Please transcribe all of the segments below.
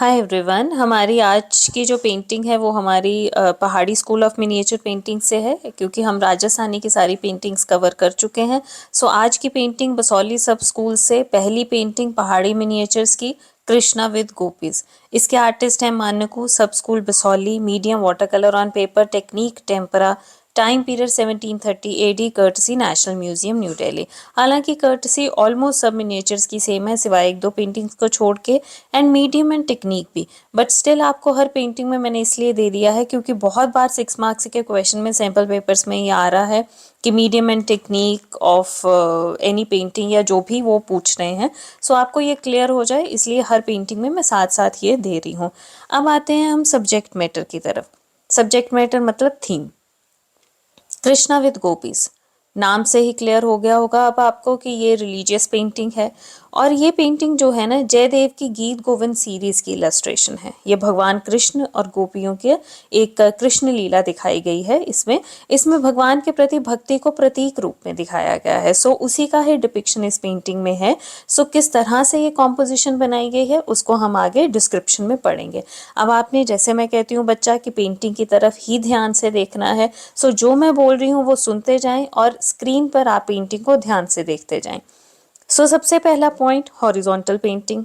Hi everyone. हमारी आज की जो पेंटिंग है वो हमारी पहाड़ी स्कूल ऑफ मिनिएचर पेंटिंग से है, क्योंकि हम राजस्थानी की सारी पेंटिंग्स कवर कर चुके हैं। सो आज की पेंटिंग बसौली सब स्कूल से पहली पेंटिंग पहाड़ी मिनिएचर्स की कृष्णा विद गोपीज। इसके आर्टिस्ट हैं Manaku, sub school Basohli, medium water colour on paper, technique tempera, time period 1730 AD, courtesy National Museum New Delhi. हालांकि कर्टसी ऑलमोस्ट सब मिनिएचर्स की सेम है सिवाय एक दो पेंटिंग्स को छोड़ के, एंड मीडियम एंड टेक्निक भी। बट स्टिल आपको हर पेंटिंग में मैंने इसलिए दे दिया है क्योंकि बहुत बार 6 मार्क्स के क्वेश्चन में सैम्पल पेपर्स में ये आ रहा है कि medium and technique of any painting या जो भी वो पूछ रहे हैं। सो आपको ये क्लियर हो जाए इसलिए हर पेंटिंग में मैं साथ साथ ये दे रही हूँ। अब आते हैं हम सब्जेक्ट मैटर की तरफ। सब्जेक्ट मैटर मतलब थीम। कृष्णा विद गोपीज, नाम से ही क्लियर हो गया होगा अब आपको कि ये रिलीजियस पेंटिंग है। और ये पेंटिंग जो है ना, जयदेव की गीत गोविंद सीरीज की इलस्ट्रेशन है। ये भगवान कृष्ण और गोपियों के एक कृष्ण लीला दिखाई गई है। इसमें इसमें भगवान के प्रति भक्ति को प्रतीक रूप में दिखाया गया है। सो उसी का ही डिपिक्शन इस पेंटिंग में है। सो किस तरह से ये कॉम्पोजिशन बनाई गई है उसको हम आगे डिस्क्रिप्शन में पढ़ेंगे। अब आपने, जैसे मैं कहती हूँ बच्चा, की पेंटिंग की तरफ ही ध्यान से देखना है। सो जो मैं बोल रही हूँ वो सुनते जाएं और स्क्रीन पर आप पेंटिंग को ध्यान से देखते जाएं। सो सबसे पहला point, horizontal painting.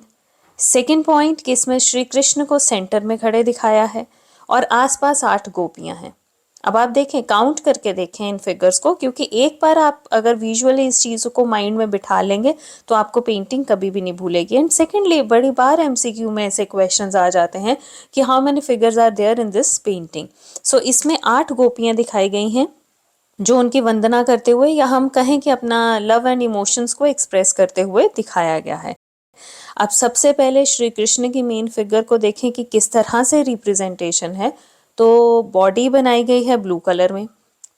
Second point कि इसमें श्री कृष्ण को सेंटर में खड़े दिखाया है और आसपास 8 गोपियां हैं। अब आप देखें, काउंट करके देखें इन फिगर्स को, क्योंकि एक बार आप अगर विजुअली इस चीज़ को माइंड में बिठा लेंगे तो आपको पेंटिंग कभी भी नहीं भूलेगी। एंड सेकेंडली, बड़ी बार एमसीक्यू में ऐसे क्वेश्चंस आ जाते हैं कि how many figures are there in this painting. So इसमें 8 गोपियां दिखाई गई हैं जो उनकी वंदना करते हुए, या हम कहें कि अपना लव एंड इमोशंस को एक्सप्रेस करते हुए दिखाया गया है। अब सबसे पहले श्री कृष्ण की मेन फिगर को देखें कि किस तरह से रिप्रेजेंटेशन है। तो बॉडी बनाई गई है ब्लू कलर में,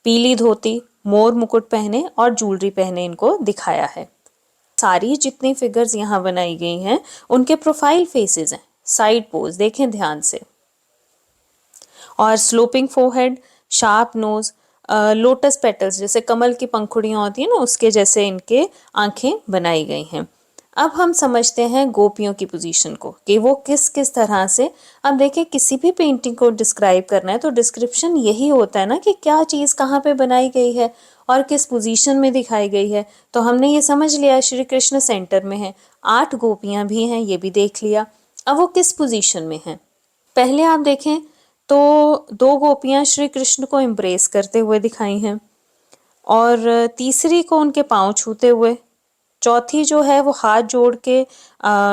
पीली धोती, मोर मुकुट पहने और ज्वेलरी पहने इनको दिखाया है। सारी जितनी फिगर्स यहाँ बनाई गई हैं उनके प्रोफाइल फेसेस हैं। साइड पोज देखें ध्यान से, और sloping forehead, sharp nose, lotus petals जैसे कमल की पंखुड़ियाँ होती हैं ना, उसके जैसे इनके आंखें बनाई गई हैं। अब हम समझते हैं गोपियों की पोजीशन को कि वो किस किस तरह से। अब देखिए, किसी भी पेंटिंग को डिस्क्राइब करना है तो डिस्क्रिप्शन यही होता है ना कि क्या चीज़ कहाँ पे बनाई गई है और किस पोजीशन में दिखाई गई है। तो हमने ये समझ लिया श्री कृष्ण सेंटर में है, 8 गोपियाँ भी हैं ये भी देख लिया। अब वो किस पोजीशन में हैं, पहले आप देखें तो 2 गोपियां श्री कृष्ण को एम्ब्रेस करते हुए दिखाई हैं, और तीसरी को उनके पांव छूते हुए, चौथी जो है वो हाथ जोड़ के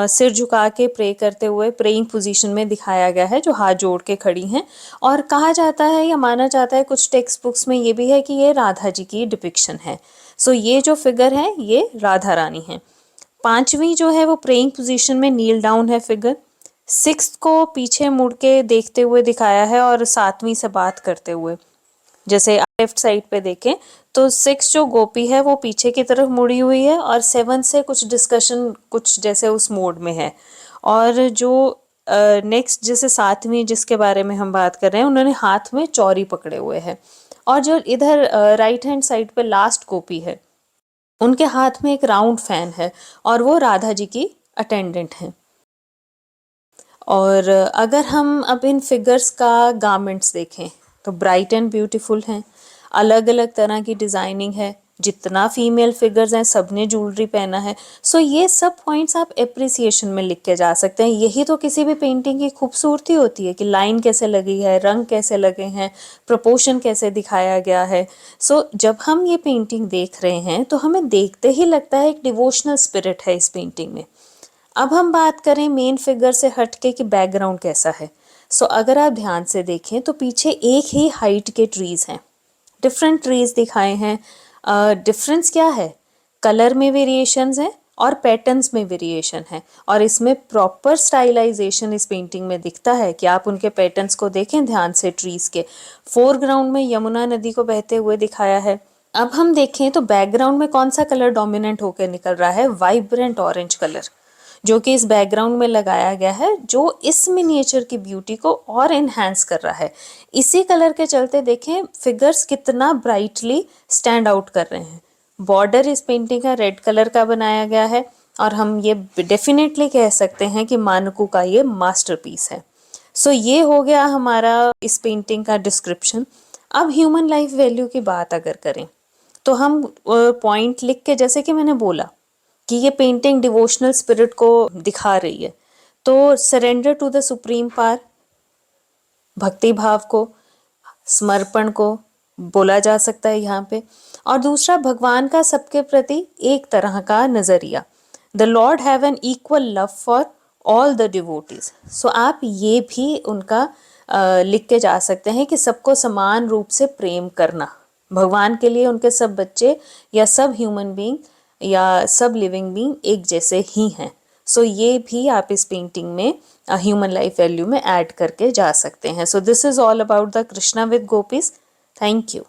सिर झुका के प्रे करते हुए प्रेइंग पोजीशन में दिखाया गया है, जो हाथ जोड़ के खड़ी हैं। और कहा जाता है या माना जाता है कुछ टेक्स्ट बुक्स में ये भी है कि ये राधा जी की डिपिक्शन है। सो ये जो फिगर है ये राधा रानी है। पांचवी जो है वो प्रेइंग पोजीशन में नील डाउन है फिगर। सिक्स्थ को पीछे मुड़ के देखते हुए दिखाया है और सातवीं से बात करते हुए। जैसे लेफ्ट साइड पे देखें तो 6 जो गोपी है वो पीछे की तरफ मुड़ी हुई है और 7 से कुछ डिस्कशन कुछ जैसे उस मोड में है। और जो नेक्स्ट जैसे 7वीं जिसके बारे में हम बात कर रहे हैं, उन्होंने हाथ में चौरी पकड़े हुए है। और जो इधर राइट हैंड साइड पे लास्ट गोपी है, उनके हाथ में एक राउंड फैन है और वो राधा जी की अटेंडेंट हैं। और अगर हम अब इन फिगर्स का गारमेंट्स देखें तो ब्राइट एंड ब्यूटीफुल हैं, अलग अलग तरह की डिज़ाइनिंग है। जितना फीमेल फिगर्स हैं सब ने ज्वेलरी पहना है। सो ये सब पॉइंट्स आप एप्रिसिएशन में लिख के जा सकते हैं। यही तो किसी भी पेंटिंग की खूबसूरती होती है कि लाइन कैसे लगी है, रंग कैसे लगे हैं, प्रोपोर्शन कैसे दिखाया गया है। सो जब हम ये पेंटिंग देख रहे हैं तो हमें देखते ही लगता है एक डिवोशनल स्पिरिट है इस पेंटिंग में। अब हम बात करें मेन फिगर से हटके कि बैकग्राउंड कैसा है। सो अगर आप ध्यान से देखें तो पीछे एक ही हाइट के ट्रीज हैं, डिफरेंट ट्रीज दिखाए हैं। डिफरेंस क्या है, कलर में वेरिएशंस हैं और पैटर्न्स में वेरिएशन है। और इसमें प्रॉपर स्टाइलाइजेशन इस पेंटिंग में दिखता है कि आप उनके पैटर्न्स को देखें ध्यान से। ट्रीज के फोरग्राउंड में यमुना नदी को बहते हुए दिखाया है। अब हम देखें तो बैकग्राउंड में कौन सा कलर डोमिनेंट होकर निकल रहा है, वाइब्रेंट ऑरेंज कलर, जो कि इस बैकग्राउंड में लगाया गया है, जो इस मिनिएचर की ब्यूटी को और इन्हांस कर रहा है। इसी कलर के चलते देखें फिगर्स कितना ब्राइटली स्टैंड आउट कर रहे हैं। बॉर्डर इस पेंटिंग का रेड कलर का बनाया गया है और हम ये डेफिनेटली कह सकते हैं कि मानकू का ये मास्टरपीस है। सो ये हो गया हमारा इस पेंटिंग का डिस्क्रिप्शन। अब ह्यूमन लाइफ वैल्यू की बात अगर करें तो हम पॉइंट लिख के, जैसे कि मैंने बोला कि ये पेंटिंग डिवोशनल स्पिरिट को दिखा रही है, तो surrender to the supreme power, भक्ति भाव को, समर्पण को बोला जा सकता है यहाँ पे। और दूसरा, भगवान का सबके प्रति एक तरह का नजरिया, the lord have an equal love for all the devotees. So आप ये भी उनका लिख के जा सकते हैं कि सबको समान रूप से प्रेम करना, भगवान के लिए उनके सब बच्चे या सब ह्यूमन बीइंग या सब लिविंग बीइंग एक जैसे ही हैं। सो ये भी आप इस पेंटिंग में ह्यूमन लाइफ वैल्यू में ऐड करके जा सकते हैं। So this is all about the Krishna with gopis. Thank you.